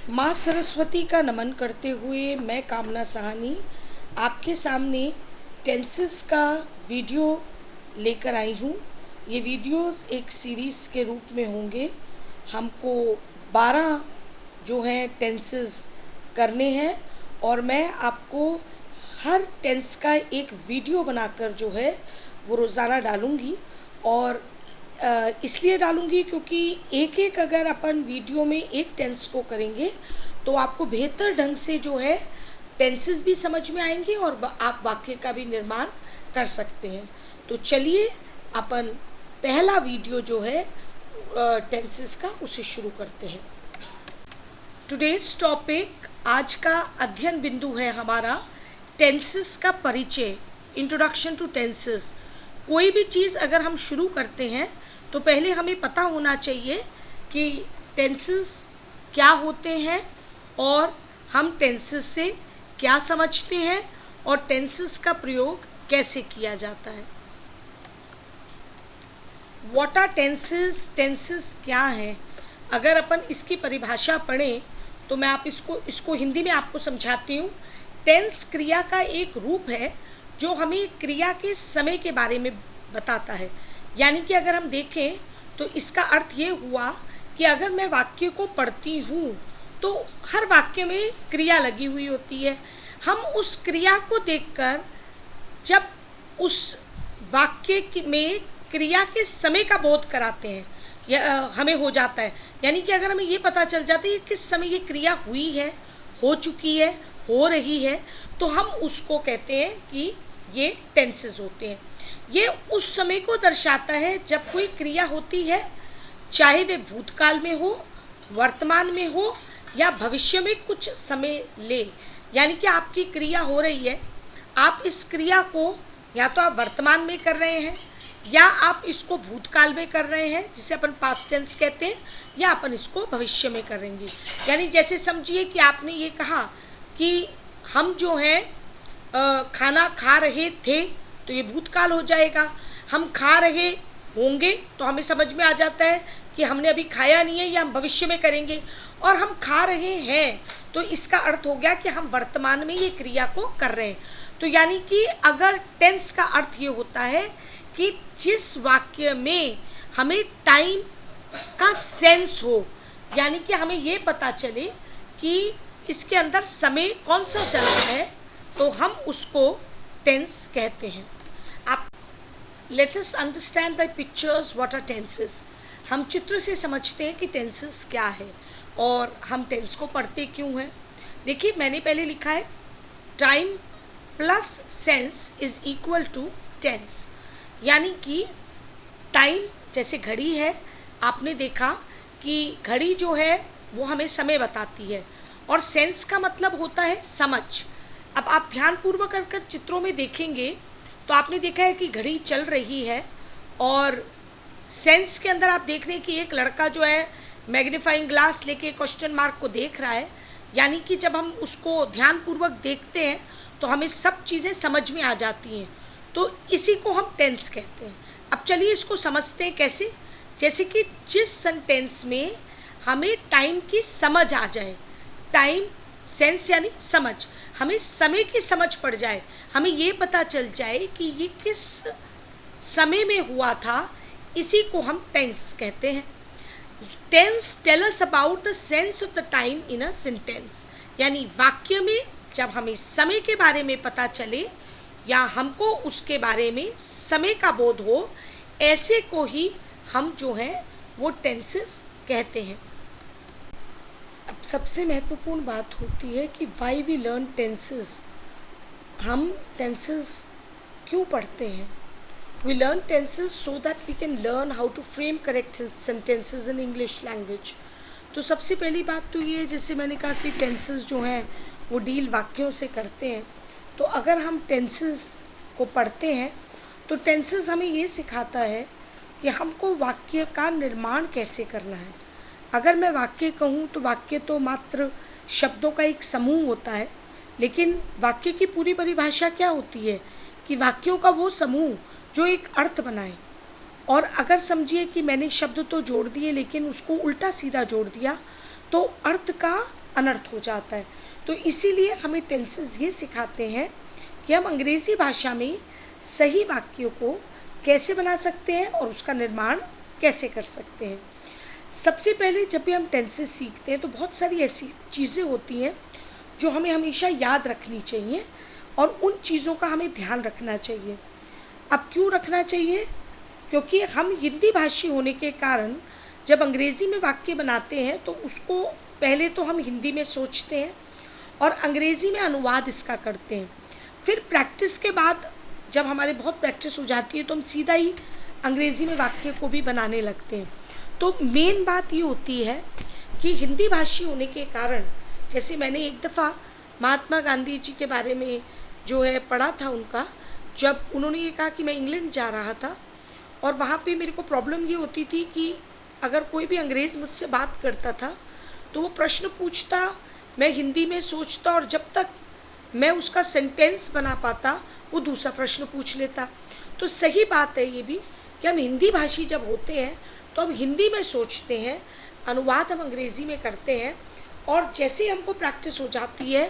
माँ सरस्वती का नमन करते हुए मैं कामना सहानी आपके सामने टेंसेस का वीडियो लेकर आई हूँ। ये वीडियोस एक सीरीज़ के रूप में होंगे। हमको 12 जो हैं टेंसेस करने हैं और मैं आपको हर टेंस का एक वीडियो बनाकर जो है वो रोज़ाना डालूँगी। और इसलिए डालूँगी क्योंकि एक एक अगर अपन वीडियो में एक टेंस को करेंगे तो आपको बेहतर ढंग से जो है टेंसेस भी समझ में आएंगे और आप वाक्य का भी निर्माण कर सकते हैं। तो चलिए अपन पहला वीडियो जो है टेंसेस का उसे शुरू करते हैं। टुडेज टॉपिक, आज का अध्ययन बिंदु है हमारा टेंसेस का परिचय, इंट्रोडक्शन टू टेंसेस। कोई भी चीज़ अगर हम शुरू करते हैं तो पहले हमें पता होना चाहिए कि टेंसेस क्या होते हैं और हम टेंसेस से क्या समझते हैं और टेंसेस का प्रयोग कैसे किया जाता है। व्हाट आर टेंसेस, टेंसेस क्या हैं? अगर अपन इसकी परिभाषा पढ़ें तो मैं इसको हिंदी में आपको समझाती हूँ। टेंस क्रिया का एक रूप है जो हमें क्रिया के समय के बारे में बताता है। यानी कि अगर हम देखें तो इसका अर्थ ये हुआ कि अगर मैं वाक्य को पढ़ती हूँ तो हर वाक्य में क्रिया लगी हुई होती है। हम उस क्रिया को देखकर जब उस वाक्य में क्रिया के समय का बोध कराते हैं हमें हो जाता है। यानी कि अगर हमें ये पता चल जाता है कि किस समय ये क्रिया हुई है, हो चुकी है, हो रही है, तो हम उसको कहते हैं कि ये टेंसेस होते हैं। ये उस समय को दर्शाता है जब कोई क्रिया होती है, चाहे वे भूतकाल में हो, वर्तमान में हो या भविष्य में कुछ समय ले। यानी कि आपकी क्रिया हो रही है, आप इस क्रिया को या तो आप वर्तमान में कर रहे हैं या आप इसको भूतकाल में कर रहे हैं जिसे अपन पास्ट टेंस कहते हैं, या अपन इसको भविष्य में करेंगे। यानी जैसे समझिए कि आपने ये कहा कि हम जो हैं खाना खा रहे थे तो ये भूतकाल हो जाएगा। हम खा रहे होंगे तो हमें समझ में आ जाता है कि हमने अभी खाया नहीं है, या हम भविष्य में करेंगे। और हम खा रहे हैं तो इसका अर्थ हो गया कि हम वर्तमान में ये क्रिया को कर रहे हैं। तो यानी कि अगर टेंस का अर्थ ये होता है कि जिस वाक्य में हमें टाइम का सेंस हो, यानी कि हमें ये पता चले कि इसके अंदर समय कौन सा चल रहा है, तो हम उसको टेंस कहते हैं। आप let us understand by pictures what are tenses. हम चित्र से समझते हैं कि टेंसेस क्या है और हम टेंस को पढ़ते क्यों हैं। देखिए, मैंने पहले लिखा है time plus sense is equal to tense. यानी कि टाइम जैसे घड़ी है, आपने देखा कि घड़ी जो है वो हमें समय बताती है, और सेंस का मतलब होता है समझ। अब आप ध्यानपूर्वक अगर चित्रों में देखेंगे तो आपने देखा है कि घड़ी चल रही है, और सेंस के अंदर आप देख रहे हैं कि एक लड़का जो है मैग्नीफाइंग ग्लास लेके क्वेश्चन मार्क को देख रहा है। यानी कि जब हम उसको ध्यानपूर्वक देखते हैं तो हमें सब चीज़ें समझ में आ जाती हैं। तो इसी को हम टेंस कहते हैं। अब चलिए इसको समझते हैं कैसे। जैसे कि जिस सेंटेंस में हमें टाइम की समझ आ जाए, टाइम सेंस यानी समझ, हमें समय की समझ पड़ जाए, हमें ये पता चल जाए कि ये किस समय में हुआ था, इसी को हम टेंस कहते हैं। Tense tell us about the sense of the time in a sentence. यानी वाक्य में जब हमें समय के बारे में पता चले या हमको उसके बारे में समय का बोध हो, ऐसे को ही हम जो हैं वो टेंसेस कहते हैं। अब सबसे महत्वपूर्ण बात होती है कि वाई वी लर्न टेंसेस। हम टेंसेस क्यों पढ़ते हैं? We learn tenses so that we can learn how to frame correct sentences in English language. तो सबसे पहली बात तो ये है, जैसे मैंने कहा कि टेंसेस जो हैं वो डील वाक्यों से करते हैं। तो अगर हम टेंसेस को पढ़ते हैं तो टेंसेस हमें ये सिखाता है कि हमको वाक्य का निर्माण कैसे करना है। अगर मैं वाक्य कहूँ तो वाक्य तो मात्र शब्दों का एक समूह होता है, लेकिन वाक्य की पूरी परिभाषा क्या होती है कि वाक्यों का वो समूह जो एक अर्थ बनाए। और अगर समझिए कि मैंने शब्द तो जोड़ दिए लेकिन उसको उल्टा सीधा जोड़ दिया, तो अर्थ का अनर्थ हो जाता है। तो इसीलिए हमें टेंसेस ये सिखाते हैं कि हम अंग्रेज़ी भाषा में सही वाक्यों को कैसे बना सकते हैं और उसका निर्माण कैसे कर सकते हैं। सबसे पहले जब भी हम टेंसेस सीखते हैं तो बहुत सारी ऐसी चीज़ें होती हैं जो हमें हमेशा याद रखनी चाहिए और उन चीज़ों का हमें ध्यान रखना चाहिए। अब क्यों रखना चाहिए? क्योंकि हम हिंदी भाषी होने के कारण जब अंग्रेज़ी में वाक्य बनाते हैं तो उसको पहले तो हम हिंदी में सोचते हैं और अंग्रेज़ी में अनुवाद इसका करते हैं। फिर प्रैक्टिस के बाद जब हमारे बहुत प्रैक्टिस हो जाती है तो हम सीधा ही अंग्रेज़ी में वाक्य को भी बनाने लगते हैं। तो मेन बात ये होती है कि हिंदी भाषी होने के कारण, जैसे मैंने एक दफ़ा महात्मा गांधी जी के बारे में जो है पढ़ा था उनका, जब उन्होंने ये कहा कि मैं इंग्लैंड जा रहा था और वहाँ पे मेरे को प्रॉब्लम ये होती थी कि अगर कोई भी अंग्रेज़ मुझसे बात करता था तो वो प्रश्न पूछता, मैं हिंदी में सोचता और जब तक मैं उसका सेंटेंस बना पाता वो दूसरा प्रश्न पूछ लेता। तो सही बात है ये भी कि हम हिंदी भाषी जब होते हैं तो हम हिंदी में सोचते हैं, अनुवाद हम अंग्रेज़ी में करते हैं और जैसे ही हमको प्रैक्टिस हो जाती है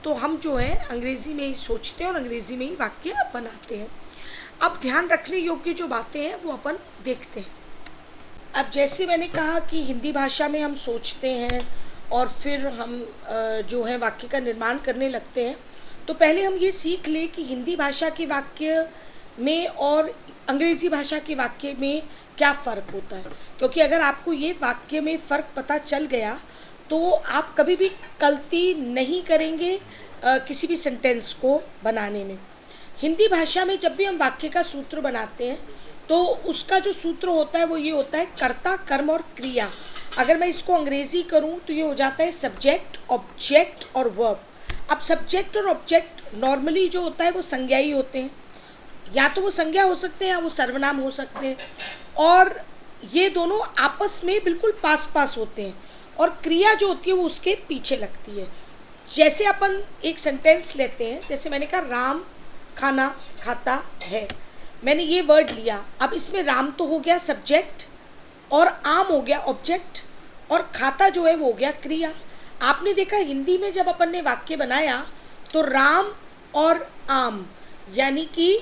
तो हम जो है अंग्रेज़ी में ही सोचते हैं और अंग्रेज़ी में ही वाक्य बनाते हैं। अब ध्यान रखने योग्य जो बातें हैं वो अपन देखते हैं। अब जैसे मैंने कहा कि हिंदी भाषा में हम सोचते हैं और फिर हम जो है वाक्य का निर्माण करने लगते हैं। तो पहले हम ये सीख लें कि हिंदी भाषा के वाक्य में और अंग्रेज़ी भाषा के वाक्य में क्या फ़र्क होता है, क्योंकि अगर आपको ये वाक्य में फ़र्क पता चल गया तो आप कभी भी गलती नहीं करेंगे किसी भी सेंटेंस को बनाने में। हिंदी भाषा में जब भी हम वाक्य का सूत्र बनाते हैं तो उसका जो सूत्र होता है वो ये होता है कर्ता, कर्म और क्रिया। अगर मैं इसको अंग्रेज़ी करूँ तो ये हो जाता है सब्जेक्ट, ऑब्जेक्ट और वर्ब। अब सब्जेक्ट और ऑब्जेक्ट नॉर्मली जो होता है वो संज्ञा ही होते हैं, या तो वो संज्ञा हो सकते हैं या वो सर्वनाम हो सकते हैं, और ये दोनों आपस में बिल्कुल पास पास होते हैं और क्रिया जो होती है वो उसके पीछे लगती है। जैसे अपन एक सेंटेंस लेते हैं, जैसे मैंने कहा राम खाना खाता है, मैंने ये वर्ड लिया। अब इसमें राम तो हो गया सब्जेक्ट और आम हो गया ऑब्जेक्ट और खाता जो है वो हो गया क्रिया। आपने देखा हिंदी में जब अपन ने वाक्य बनाया तो राम और आम यानी कि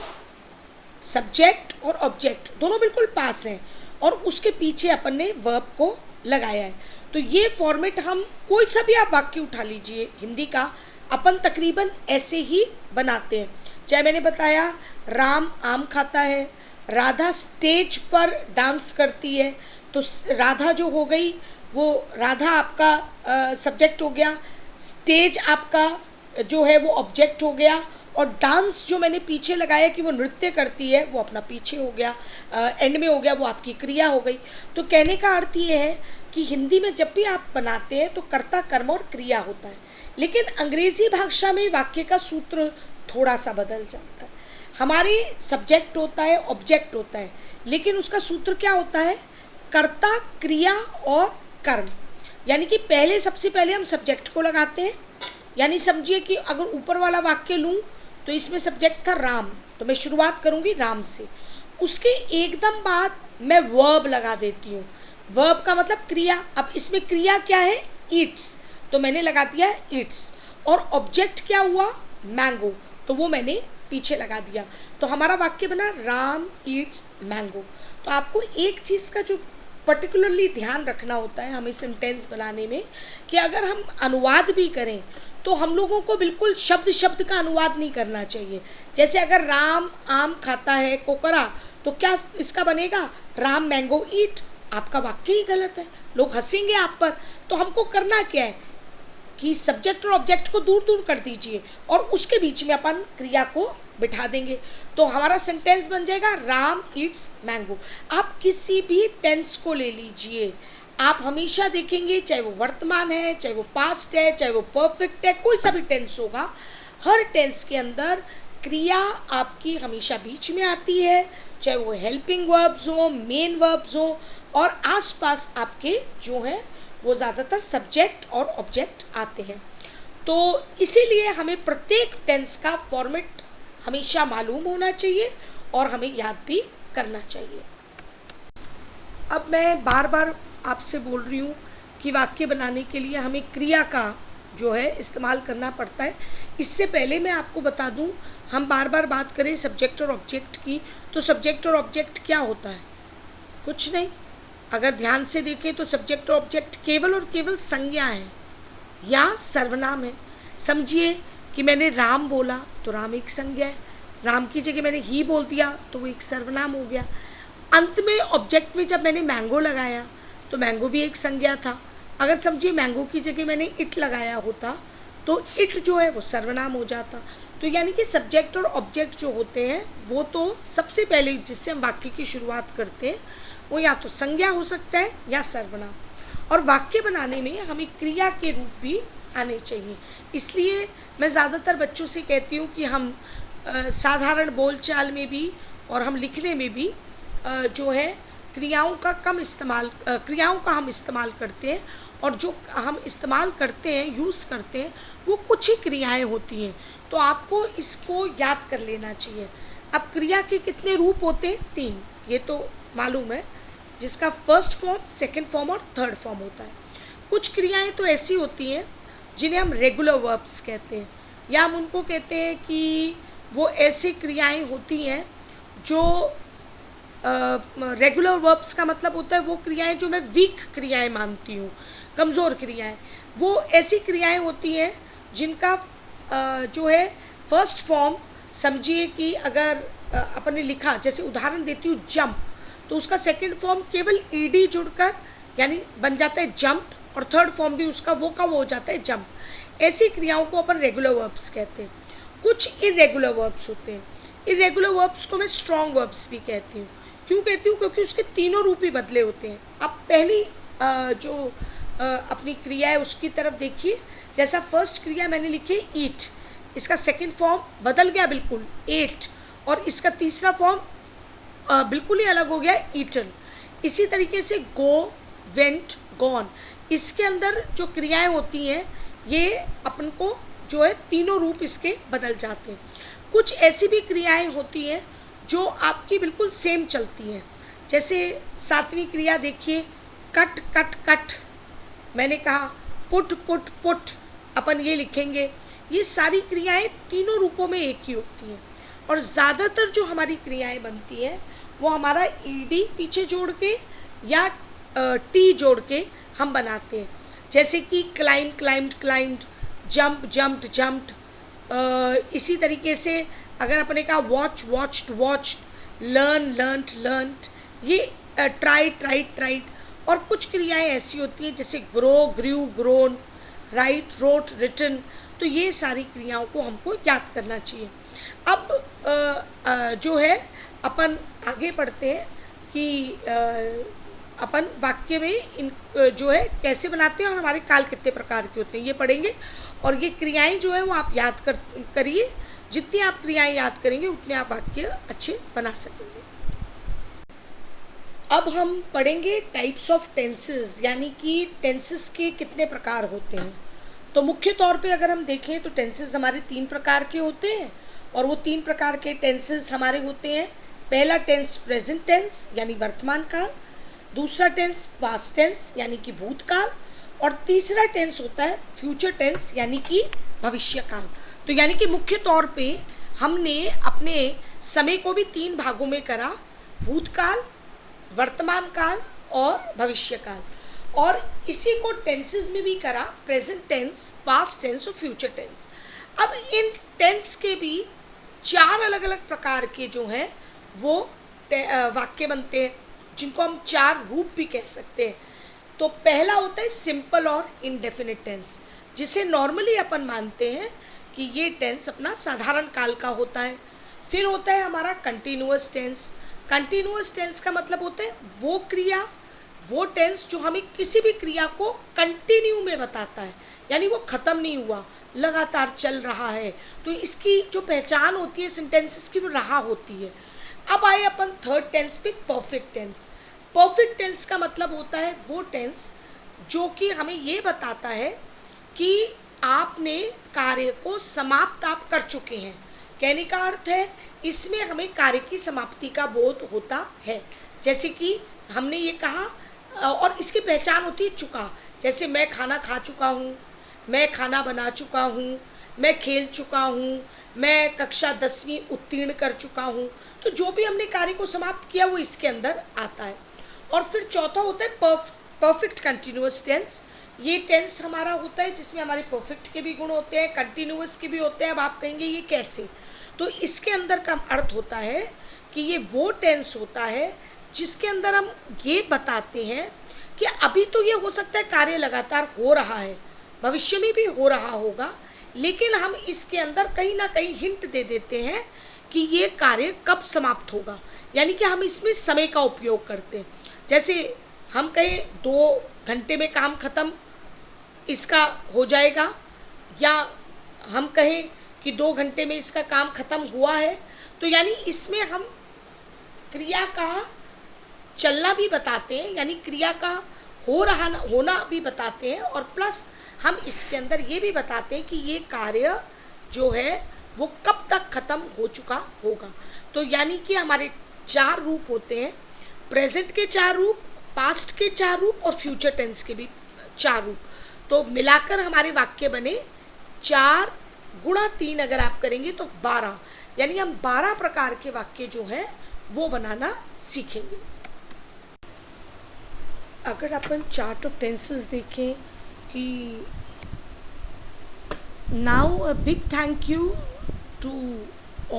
सब्जेक्ट और ऑब्जेक्ट दोनों बिल्कुल पास हैं और उसके पीछे अपन ने वर्ब को लगाया है। तो ये फॉर्मेट हम कोई सा भी आप वाक्य उठा लीजिए हिंदी का, अपन तकरीबन ऐसे ही बनाते हैं। चाहे मैंने बताया राम आम खाता है, राधा स्टेज पर डांस करती है, तो राधा जो हो गई वो राधा आपका सब्जेक्ट हो गया, स्टेज आपका जो है वो ऑब्जेक्ट हो गया और डांस जो मैंने पीछे लगाया कि वो नृत्य करती है वो अपना पीछे हो गया, एंड में हो गया वो आपकी क्रिया हो गई। तो कहने का अर्थ ये है कि हिंदी में जब भी आप बनाते हैं तो कर्ता, कर्म और क्रिया होता है, लेकिन अंग्रेज़ी भाषा में वाक्य का सूत्र थोड़ा सा बदल जाता है। हमारे सब्जेक्ट होता है, ऑब्जेक्ट होता है, लेकिन उसका सूत्र क्या होता है? कर्ता, क्रिया और कर्म। यानी कि पहले सबसे पहले हम सब्जेक्ट को लगाते हैं, यानी समझिए कि अगर ऊपर वाला वाक्य लूँ तो इसमें सब्जेक्ट था राम, तो मैं शुरुआत करूँगी राम से, उसके एकदम बाद मैं वर्ब लगा देती हूँ। वर्ब का मतलब क्रिया। अब इसमें क्रिया क्या है? ईट्स, तो मैंने लगा दिया ईट्स। और ऑब्जेक्ट क्या हुआ? मैंगो, तो वो मैंने पीछे लगा दिया। तो हमारा वाक्य बना राम ईट्स मैंगो। तो आपको एक चीज़ का जो पर्टिकुलरली ध्यान रखना होता है हमें सेंटेंस बनाने में, कि अगर हम अनुवाद भी करें तो हम लोगों को बिल्कुल शब्द शब्द का अनुवाद नहीं करना चाहिए। जैसे अगर राम आम खाता है कोकरा, तो क्या इसका बनेगा राम मैंगो ईट? आपका वाक्य ही गलत है, लोग हंसेंगे आप पर। तो हमको करना क्या है कि सब्जेक्ट और ऑब्जेक्ट को दूर दूर कर दीजिए और उसके बीच में अपन क्रिया को बिठा देंगे, तो हमारा सेंटेंस बन जाएगा राम ईट्स मैंगो। आप किसी भी टेंस को ले लीजिए, आप हमेशा देखेंगे चाहे वो वर्तमान है, चाहे वो पास्ट है, चाहे वो परफेक्ट है, कोई सा भी टेंस होगा, हर टेंस के अंदर क्रिया आपकी हमेशा बीच में आती है, चाहे वो हेल्पिंग वर्ब्स हो, मेन वर्ब्स हो, और आसपास आपके जो हैं वो ज़्यादातर सब्जेक्ट और ऑब्जेक्ट आते हैं। तो इसीलिए हमें प्रत्येक टेंस का फॉर्मेट हमेशा मालूम होना चाहिए और हमें याद भी करना चाहिए। अब मैं बार बार आपसे बोल रही हूँ कि वाक्य बनाने के लिए हमें क्रिया का जो है इस्तेमाल करना पड़ता है। इससे पहले मैं आपको बता दूं, हम बार बार बात करें सब्जेक्ट और ऑब्जेक्ट की, तो सब्जेक्ट और ऑब्जेक्ट क्या होता है? कुछ नहीं। अगर ध्यान से देखें तो सब्जेक्ट और ऑब्जेक्ट केवल और केवल संज्ञा है या सर्वनाम है। समझिए कि मैंने राम बोला तो राम एक संज्ञा है, राम की जगह मैंने ही बोल दिया तो वो एक सर्वनाम हो गया। अंत में ऑब्जेक्ट में जब मैंने मैंगो लगाया तो मैंगो भी एक संज्ञा था। अगर समझिए मैंगो की जगह मैंने इट लगाया होता तो इट जो है वो सर्वनाम हो जाता। तो यानी कि सब्जेक्ट और ऑब्जेक्ट जो होते हैं वो तो सबसे पहले जिससे हम वाक्य की शुरुआत करते हैं वो या तो संज्ञा हो सकता है या सर्वनाम। और वाक्य बनाने में हमें क्रिया के रूप भी आने चाहिए। इसलिए मैं ज़्यादातर बच्चों से कहती हूँ कि हम साधारण बोलचाल में भी और हम लिखने में भी जो है क्रियाओं का हम इस्तेमाल करते हैं, और जो हम इस्तेमाल करते हैं, यूज़ करते हैं, वो कुछ ही क्रियाएं होती हैं। तो आपको इसको याद कर लेना चाहिए। अब क्रिया के कितने रूप होते हैं? 3, ये तो मालूम है, जिसका फर्स्ट फॉर्म, सेकंड फॉर्म और थर्ड फॉर्म होता है। कुछ क्रियाएं तो ऐसी होती हैं जिन्हें हम रेगुलर वर्ब्स कहते हैं, या हम उनको कहते हैं कि वो ऐसी क्रियाएं होती हैं जो रेगुलर वर्ब्स का मतलब होता है वो क्रियाएं जो मैं वीक क्रियाएं मानती हूँ, कमज़ोर क्रियाएं। वो ऐसी क्रियाएं होती हैं जिनका जो है फर्स्ट फॉर्म, समझिए कि अगर अपन ने लिखा, जैसे उदाहरण देती हूँ जंप, तो उसका सेकंड फॉर्म केवल ईडी जुड़कर यानी बन जाता है जंप, और थर्ड फॉर्म भी उसका वो का वो हो जाता है जंप। ऐसी क्रियाओं को अपन रेगुलर वर्ब्स कहते हैं। कुछ इरेगुलर वर्ब्स होते हैं। इरेगुलर वर्ब्स को मैं स्ट्रॉन्ग वर्ब्स भी कहती हूँ। क्यों कहती हूँ? क्योंकि उसके तीनों रूप ही बदले होते हैं। अब पहली जो अपनी क्रिया है उसकी तरफ देखिए। जैसा फर्स्ट क्रिया मैंने लिखी ईट, इसका सेकंड फॉर्म बदल गया बिल्कुल, एट, और इसका तीसरा फॉर्म बिल्कुल ही अलग हो गया, ईटन। इसी तरीके से गो, वेंट, गॉन, इसके अंदर जो क्रियाएं होती हैं ये अपन को जो है तीनों रूप इसके बदल जाते हैं। कुछ ऐसी भी क्रियाएं होती हैं जो आपकी बिल्कुल सेम चलती हैं। जैसे 7वीं क्रिया देखिए, कट कट कट, मैंने कहा पुट पुट पुट, अपन ये लिखेंगे। ये सारी क्रियाएं तीनों रूपों में एक ही होती हैं, और ज़्यादातर जो हमारी क्रियाएं बनती हैं वो हमारा ईडी पीछे जोड़ के या टी जोड़ के हम बनाते हैं। जैसे कि climb climbed climbed, jump jumped jumped. इसी तरीके से अगर अपने कहा watch watched watched, learn learned learned, ये ट्राइड ट्राइड ट्राइड। और कुछ क्रियाएं ऐसी होती हैं जैसे ग्रो ग्रू ग्रोन, राइट रोट रिटन। तो ये सारी क्रियाओं को हमको याद करना चाहिए। अब जो है अपन आगे बढ़ते हैं कि अपन वाक्य में इन जो है कैसे बनाते हैं और हमारे काल कितने प्रकार के होते हैं ये पढ़ेंगे। और ये क्रियाएं जो है वो आप याद करिए। जितनी आप क्रियाएं याद करेंगे उतने आप वाक्य अच्छे बना सकेंगे। अब हम पढ़ेंगे टाइप्स ऑफ टेंसेस, यानी कि टेंसेस के कितने प्रकार होते हैं। तो मुख्य तौर पे अगर हम देखें तो टेंसेस हमारे 3 प्रकार के होते हैं, और वो 3 प्रकार के टेंसेस हमारे होते हैं। पहला टेंस प्रेजेंट टेंस यानी वर्तमान काल, दूसरा टेंस पास्ट टेंस यानी कि भूतकाल, और तीसरा टेंस होता है फ्यूचर टेंस यानी कि भविष्य काल। तो यानी कि मुख्य तौर पे हमने अपने समय को भी 3 भागों में करा, भूतकाल, वर्तमान काल और भविष्य काल। और इसी को टेंसेस में भी करा, प्रेजेंट टेंस, पास्ट टेंस और फ्यूचर टेंस। अब इन टेंस के भी 4 अलग अलग प्रकार के जो हैं वो वाक्य बनते हैं, जिनको हम 4 रूप भी कह सकते हैं। तो पहला होता है सिंपल और इंडेफिनिट टेंस, जिसे नॉर्मली अपन मानते हैं कि ये टेंस अपना साधारण काल का होता है। फिर होता है हमारा कंटिन्यूअस टेंस। कंटिन्यूअस टेंस का मतलब होता है वो क्रिया, वो टेंस जो हमें किसी भी क्रिया को कंटिन्यू में बताता है, यानी वो ख़त्म नहीं हुआ, लगातार चल रहा है। तो इसकी जो पहचान होती है सेंटेंसेस की वो रहा होती है। अब आए अपन थर्ड टेंस पे, परफेक्ट टेंस। परफेक्ट टेंस का मतलब होता है वो टेंस जो कि हमें ये बताता है कि आपने कार्य को समाप्त आप कर चुके हैं। कहने का अर्थ है इसमें हमें कार्य की समाप्ति का बोध होता है। जैसे कि हमने ये कहा और इसकी पहचान होती है चुका। जैसे मैं खाना खा चुका हूँ, मैं खाना बना चुका हूँ, मैं खेल चुका हूँ, मैं कक्षा 10वीं उत्तीर्ण कर चुका हूँ। तो जो भी हमने कार्य को समाप्त किया वो इसके अंदर आता है। और फिर चौथा होता है परफेक्ट कंटिन्यूअस टेंस। ये टेंस हमारा होता है जिसमें हमारे परफेक्ट के भी गुण होते हैं, कंटिन्यूअस के भी होते हैं। अब आप कहेंगे ये कैसे? तो इसके अंदर का अर्थ होता है कि ये वो टेंस होता है जिसके अंदर हम ये बताते हैं कि अभी तो ये हो सकता है कार्य लगातार हो रहा है, भविष्य में भी हो रहा होगा, लेकिन हम इसके अंदर कहीं ना कहीं हिंट दे देते हैं कि ये कार्य कब समाप्त होगा। यानी कि हम इसमें समय का उपयोग करते हैं। जैसे हम कहें 2 घंटे में काम खत्म इसका हो जाएगा, या हम कहें कि 2 घंटे में इसका काम खत्म हुआ है, तो यानी इसमें हम क्रिया का चलना भी बताते हैं, यानी क्रिया का होना भी बताते हैं, और प्लस हम इसके अंदर ये भी बताते हैं कि ये कार्य जो है वो कब तक खत्म हो चुका होगा। तो यानी कि हमारे 4 रूप होते हैं, प्रेजेंट के 4 रूप, पास्ट के 4 रूप और फ्यूचर टेंस के भी 4 रूप। तो मिलाकर हमारे वाक्य बने 4 गुणा 3 अगर आप करेंगे तो 12, यानी हम 12 प्रकार के वाक्य जो है वो बनाना सीखेंगे। अगर अपन चार्ट ऑफ टेंसेस देखें कि now a big thank you to